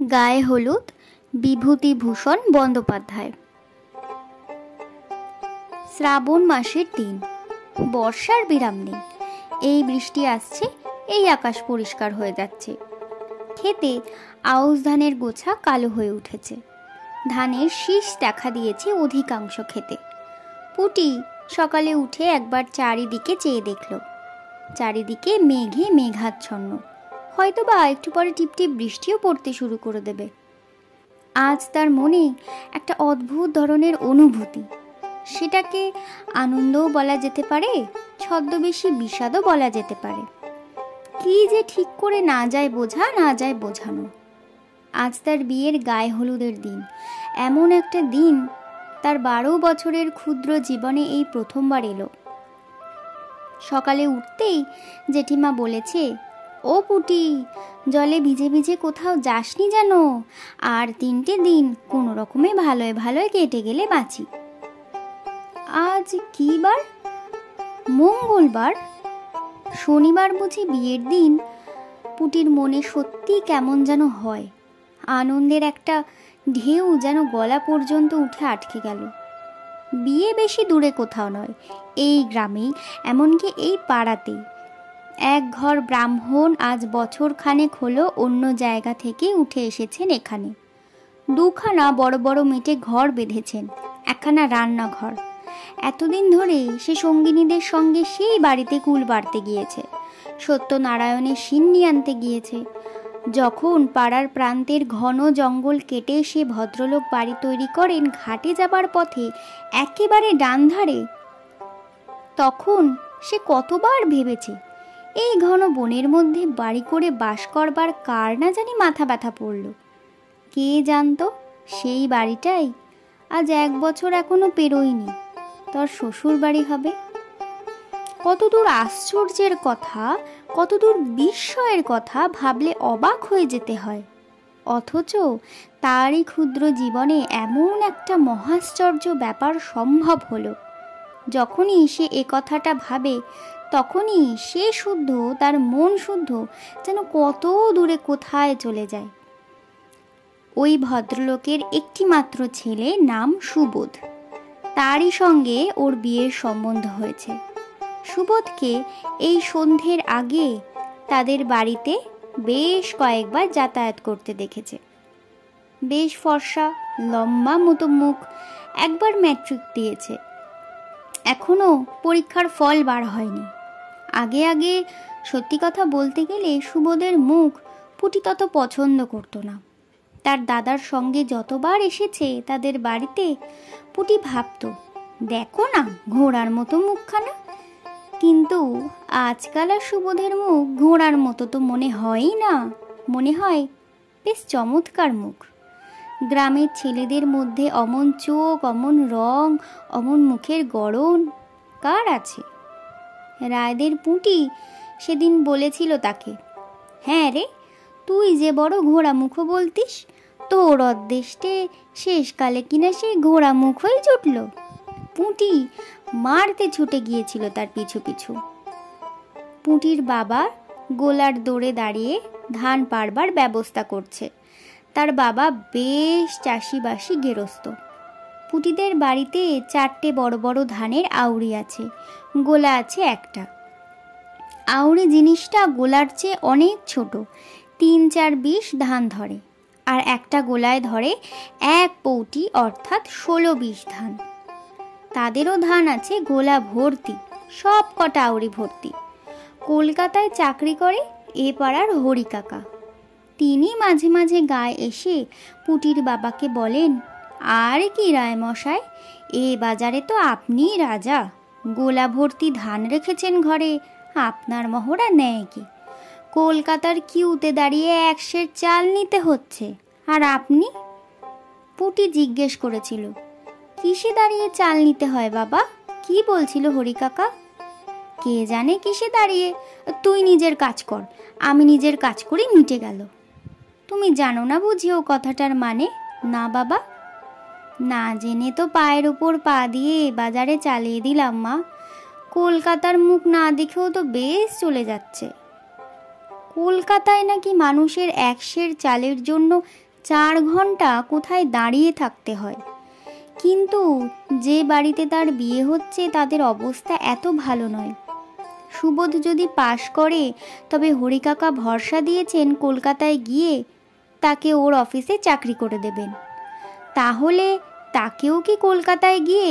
গায়ে হলুদ বিভূতিভূষণ বন্দ্যোপাধ্যায়। শ্রাবণ মাসের দিন, বর্ষার বিরাম নেই। এই বৃষ্টি আসছে, এই আকাশ পরিষ্কার হয়ে যাচ্ছে। খেতে আউশ ধানের গোছা কালো হয়ে উঠেছে। ধানের শীষ দেখা দিয়েছে অধিকাংশ খেতে। পুটি সকালে উঠে একবার চারিদিকে চেয়ে দেখল। চারিদিকে মেঘে মেঘাচ্ছন্ন, হয়তো বা একটু পরে টিপটিপ বৃষ্টিও পড়তে শুরু করে দেবে। আজ তার মনে একটা অদ্ভুত ধরনের অনুভূতি। সেটাকে আনন্দও বলা যেতে পারে, ছদ্মবেশী বিষাদও বলা যেতে পারে। কি যে ঠিক করে না যায় বোঝা, না যায় বোঝানো। আজ তার বিয়ের গায়ে হলুদের দিন। এমন একটা দিন তার 12 বছরের ক্ষুদ্র জীবনে এই প্রথমবার এলো। সকালে উঠতেই জেঠিমা বলেছে, ও পুটি, জলে ভিজে ভিজে কোথাও যাসনি যেন, আর 3টে দিন কোনো রকমে ভালোয় ভালোয় কেটে গেলে বাঁচি। আজ কি বার? মঙ্গলবার। শনিবার বুঝি বিয়ের দিন? পুটির মনে সত্যি কেমন যেন হয়। আনন্দের একটা ঢেউ যেন গলা পর্যন্ত উঠে আটকে গেল। বিয়ে বেশি দূরে কোথাও নয়, এই গ্রামেই, এমনকি এই পাড়াতেই। এক ঘর ব্রাহ্মণ আজ বছর খানেক হলো অন্য জায়গা থেকে উঠে এসেছেন এখানে। 2খানা বড় বড় মেটে ঘর বেঁধেছেন, একখানা রান্নাঘর। এতদিন ধরে সে সঙ্গিনীদের সঙ্গে সেই বাড়িতে কুল বাড়তে গিয়েছে, সত্যনারায়ণের সিন্নি আনতে গিয়েছে। যখন পাড়ার প্রান্তের ঘন জঙ্গল কেটে সে ভদ্রলোক বাড়ি তৈরি করেন ঘাটে যাবার পথে একেবারে ডান ধারে, তখন সে কতবার ভেবেছে এই ঘন বনের মধ্যে বাড়ি করে বাস করবার কার না জানি মাথা ব্যথা পড়ল। কে জানতো সেই বাড়িটাই আজ 1 বছর এখনো পেরোয়নি তার শ্বশুর বাড়ি হবে। কতদূর আশ্চর্যের কথা, কতদূর বিস্ময়ের কথা ভাবলে অবাক হয়ে যেতে হয়। অথচ তারই ক্ষুদ্র জীবনে এমন একটা মহাশ্চর্য ব্যাপার সম্ভব হলো। যখনই সে এ কথাটা ভাবে, তখনই সে শুদ্ধ, তার মন শুদ্ধ যেন কত দূরে কোথায় চলে যায়। ওই ভদ্রলোকের একটি মাত্র ছেলে, নাম সুবোধ। তারই সঙ্গে ওর বিয়ের সম্বন্ধ হয়েছে। সুবোধকে এই সন্ধ্যের আগে তাদের বাড়িতে বেশ কয়েকবার যাতায়াত করতে দেখেছে। বেশ ফর্সা, লম্বা মতো মুখ, একবার ম্যাট্রিক দিয়েছে। এখনো পরীক্ষার ফল বার হয়নি। আগে আগে সত্যি কথা বলতে গেলে সুবোধের মুখ পুটি তত পছন্দ করতো না। তার দাদার সঙ্গে যতবার এসেছে তাদের বাড়িতে, পুটি ভাবতো, দেখো না ঘোড়ার মতো মুখখানা। কিন্তু আজকাল আর সুবোধের মুখ ঘোড়ার মতো তো মনে হয়ই না, মনে হয় বেশ চমৎকার মুখ। গ্রামের ছেলেদের মধ্যে অমন চোখ, অমন রং, অমন মুখের গড়ন কার আছে? রায়দের পুঁটি সেদিন বলেছিল তাকে, হ্যাঁ রে, তুই যে বড় ঘোড়া মুখ বলতিস, তোর অদ্দেষ্টে শেষকালে কিনা সেই ঘোড়া মুখ হয়ে জুটল। পুঁটি মারতে ছুটে গিয়েছিল তার পিছু পিছু। পুঁটির বাবা গোলার দৌড়ে দাঁড়িয়ে ধান পাড়বার ব্যবস্থা করছে। তার বাবা বেশ চাষিবাসী গেরস্ত। পুটিদের বাড়িতে 4টে বড় বড় ধানের আউড়ি আছে, গোলা আছে একটা। আউড়ি জিনিসটা গোলার চেয়ে অনেক ছোট, 3-4 বিশ ধান ধরে, আর একটা গোলায় ধরে 1 পৌটি, অর্থাৎ 16-20 ধান। তাদেরও ধান আছে গোলা ভর্তি, সব কটা আউড়ি ভর্তি। কলকাতায় চাকরি করে এ পাড়ার হরি কাকা। তিনি মাঝে মাঝে গায়ে এসে পুটির বাবাকে বলেন, আর কি রায় মশাই, এ বাজারে তো আপনিই রাজা, গোলা ভর্তি ধান রেখেছেন ঘরে, আপনার মহড়া নেয় কি? কলকাতার কিউতে দাঁড়িয়ে 1 সের চাল নিতে হচ্ছে, আর আপনি? পুটি জিজ্ঞেস করেছিল, কিসে দাঁড়িয়ে চাল নিতে হয় বাবা? কি বলছিল হরি কাকা? কে জানে কিসে দাঁড়িয়ে, তুই নিজের কাজ কর, আমি নিজের কাজ করি, মিটে গেল। তুমি জানো না বুঝি ও কথাটার মানে? না বাবা, না জেনে তো পায়ের উপর পা দিয়ে বাজারে চালিয়ে দিলাম মা। কলকাতার মুখ না দেখেও তো বেশ চলে যাচ্ছে। কলকাতায় নাকি মানুষের 1 সের চালের জন্য 4 ঘন্টা কোথায় দাঁড়িয়ে থাকতে হয়। কিন্তু যে বাড়িতে তার বিয়ে হচ্ছে তাদের অবস্থা এত ভালো নয়। সুবোধ যদি পাশ করে তবে হরিকাকা ভরসা দিয়েছেন কলকাতায় গিয়ে তাকে ওর অফিসে চাকরি করে দেবেন। তাহলে তাকেও কি কলকাতায় গিয়ে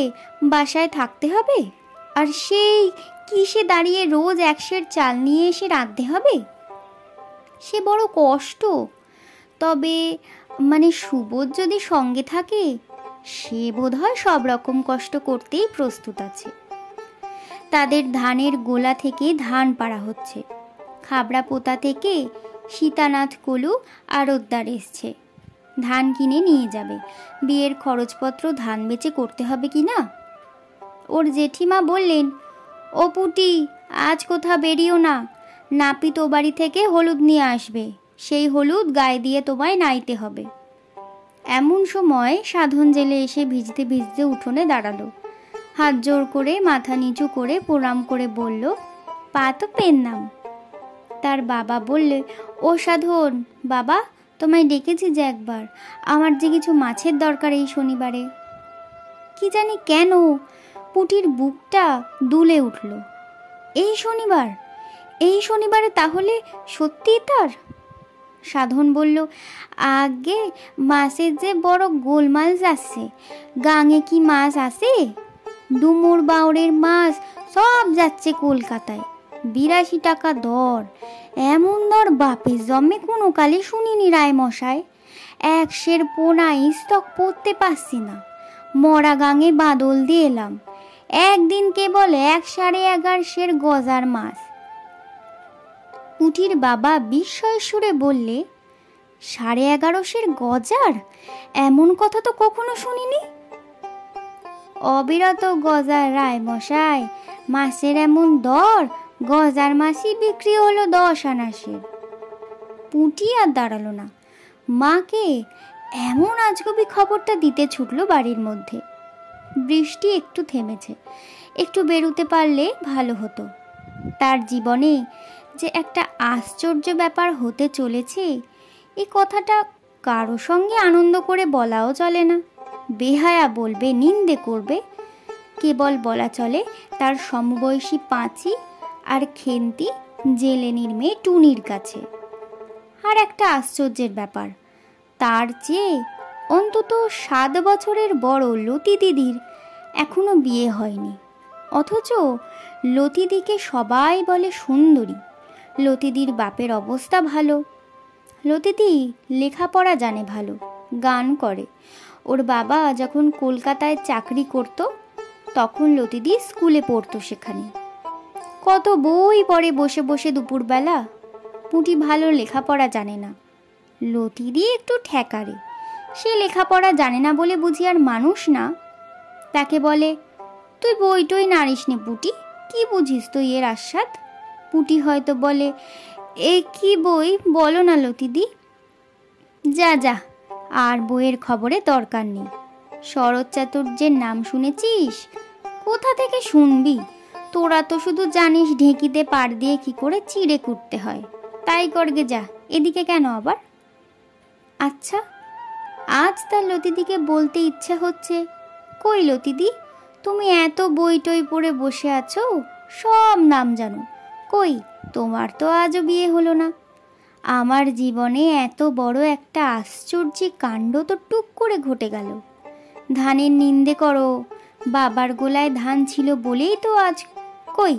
বাসায় থাকতে হবে? আর সেই কিসে দাঁড়িয়ে রোজ 1 সের চাল নিয়ে এসে রাঁধতে হবে? সে বড় কষ্ট। তবে সুবোধ যদি সঙ্গে থাকে সে বোধহয় সব রকম কষ্ট করতেই প্রস্তুত আছে। তাদের ধানের গোলা থেকে ধান পাড়া হচ্ছে। খাবড়া পোতা থেকে সীতানাথ কলু আড়তদার এসছে, ধান কিনে নিয়ে যাবে। বিয়ের খরচপত্র ধান বেচে করতে হবে কি না। ওর জেঠিমা বললেন, ও পুটি, আজ কোথা বেরিও না, নাপিত ও বাড়ি থেকে হলুদ নিয়ে আসবে, সেই হলুদ গায়ে দিয়ে তোমায় নাইতে হবে। এমন সময় সাধন জেলে এসে ভিজতে ভিজতে উঠোনে দাঁড়ালো। হাত জোর করে মাথা নিচু করে প্রণাম করে বলল, পা তো পেন নাম। তার বাবা বললে, ও সাধন বাবা, তোমায় ডেকেছি যে একবার, আমার যে কিছু মাছের দরকার এই শনিবারে। কি জানি কেন পুটির বুকটা দুলে উঠল। এই শনিবার? এই শনিবারে তাহলে সত্যিই তার? সাধন বলল, আগে মাছের যে বড় গোলমাল যাচ্ছে, গাঙে কি মাছ আছে? ডুমুর বাউরের মাছ সব যাচ্ছে কলকাতায়, 82 টাকা দর। এমন দর বাপের জন্মে কোনো কালে শুনিনি রায় মশাই। 1 সের পোনা স্টক পড়তে পারছি না, মরা গাঙে বাদল দিয়ে এলাম, একদিন কেবল 11.5 সের গজার মাছ। পুটির বাবা বিস্ময় সুরে বললে, 11.5 সের গজার? এমন কথা তো কখনো শুনিনি। অবিরত গজার রায় মশাই, মাছের এমন দর, গজার মাছই বিক্রি হলো 10 আনা সের। পুটি আর দাঁড়ালো না, মাকে এমন আজগুবি খবরটা দিতে ছুটলো বাড়ির মধ্যে। বৃষ্টি একটু থেমেছে, একটু বেরোতে পারলে ভালো হতো। তার জীবনে যে একটা আশ্চর্য ব্যাপার হতে চলেছে, এই কথাটা কারো সঙ্গে আনন্দ করে বলাও চলে না। বেহায়া বলবে, নিন্দে করবে। কেবল বলা চলে তার সমবয়সী পাঁচি আর খেন্তি জেলেনির মেয়ে টুনির কাছে। আর একটা আশ্চর্যের ব্যাপার, তার চেয়ে অন্তত 7 বছরের বড় লতি দিদির এখনো বিয়ে হয়নি, অথচ লতিদিকে সবাই বলে সুন্দরী। লতিদির বাপের অবস্থা ভালো, লতিদি লেখাপড়া জানে ভালো, গান করে। ওর বাবা যখন কলকাতায় চাকরি করত তখন লতিদি স্কুলে পড়তো সেখানে। কত বই পড়ে বসে বসে দুপুরবেলা। পুটি ভালো লেখাপড়া জানে না, লতিদি একটু ঠেকারে। সে লেখাপড়া জানে না বলে বুঝি আর মানুষ না। তাকে বলে, তুই বই টই নাড়িস নে পুটি, কি বুঝিস তুই এর আস্বাদ? পুটি হয়তো বলে, এ কি বই বলো না লতিদি। যা যা, আর বইয়ের খবরে দরকার নেই। শরৎ চাতুর্যের নাম শুনেছিস? কোথা থেকে শুনবি, তোরা তো শুধু জানিস ঢেঁকিতে পাড় দিয়ে কি করে চিড়ে কুটতে হয়, তাই করগে যা। এদিকে কেন আবার? আচ্ছা, আজ তার লতিদিকে বলতে ইচ্ছা হচ্ছে, কই লতিদি, তুমি এত বই টই পড়ে বসে আছো, সব নাম জানো, কই তোমার তো আজও বিয়ে হলো না। আমার জীবনে এত বড় একটা আশ্চর্য কাণ্ড তো টুক করে ঘটে গেল। ধানের নিন্দে করো, বাবার গোলায় ধান ছিল বলেই তো আজ। কই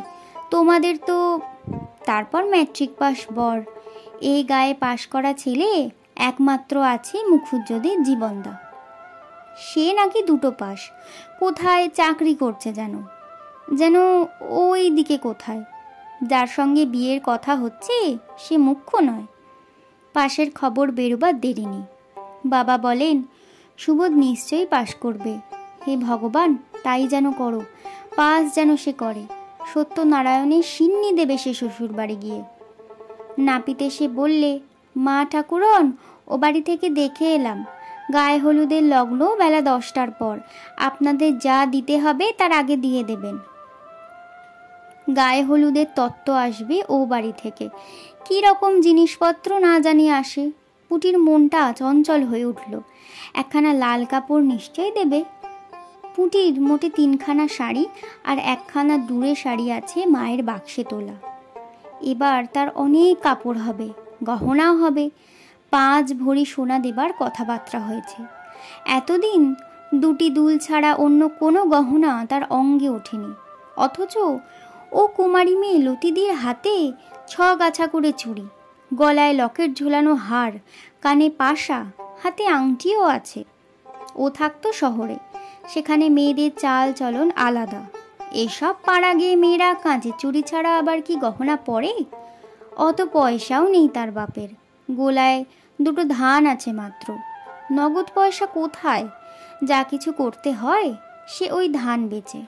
তোমাদের তো। তারপর ম্যাট্রিক পাস বর, এই গায়ে পাশ করা ছেলে একমাত্র আছে মুখুজ্জদের জীবনদা। সে নাকি 2টো পাস, কোথায় চাকরি করছে যেন ওই দিকে কোথায়। যার সঙ্গে বিয়ের কথা হচ্ছে সে মুখ্য নয়। পাশের খবর বেরোবার দেরি নেই। বাবা বলেন, সুবোধ নিশ্চয়ই পাশ করবে। হে ভগবান, তাই যেন করো, পাস যেন সে করে। সত্যনারায়ণের সিন্নি দেবে সে শ্বশুর বাড়ি গিয়ে। নাপিতে সে বললে, মা ঠাকুরন, ও বাড়ি থেকে দেখে এলাম, গায়ে হলুদের লগ্ন বেলা 10টার পর। আপনাদের যা দিতে হবে তার আগে দিয়ে দেবেন। গায়ে হলুদের তত্ত্ব আসবে ও বাড়ি থেকে, কি রকম জিনিসপত্র না জানি আসে। পুটির মনটা চঞ্চল হয়ে উঠল। একখানা লাল কাপড় নিশ্চয়ই দেবে। পুটির মোটে 3খানা শাড়ি আর একখানা দূরে শাড়ি আছে মায়ের বাক্সে তোলা। এবার তার অনেক কাপড় হবে, গহনাও হবে। 5 ভরি সোনা দেবার কথাবার্তা হয়েছে। এতদিন 2টি দুল ছাড়া অন্য কোনো গহনা তার অঙ্গে ওঠেনি। অথচ ও কুমারী মেয়ে লতিদির হাতে 6 গাছা করে চুড়ি, গলায় লকেট ঝোলানো হার, কানে পাশা, হাতে আংটিও আছে। ও থাকতো শহরে, সেখানে মেয়েদের চাল চলন আলাদা। এসব পাড়া গিয়ে মেয়েরা কাঁচের চুড়ি ছাড়া আবার কি গহনা পরে? অত পয়সাও নেই তার বাপের, গোলায় 2টো ধান আছে মাত্র। নগদ পয়সা কোথায়? যা কিছু করতে হয় সে ওই ধান বেচে।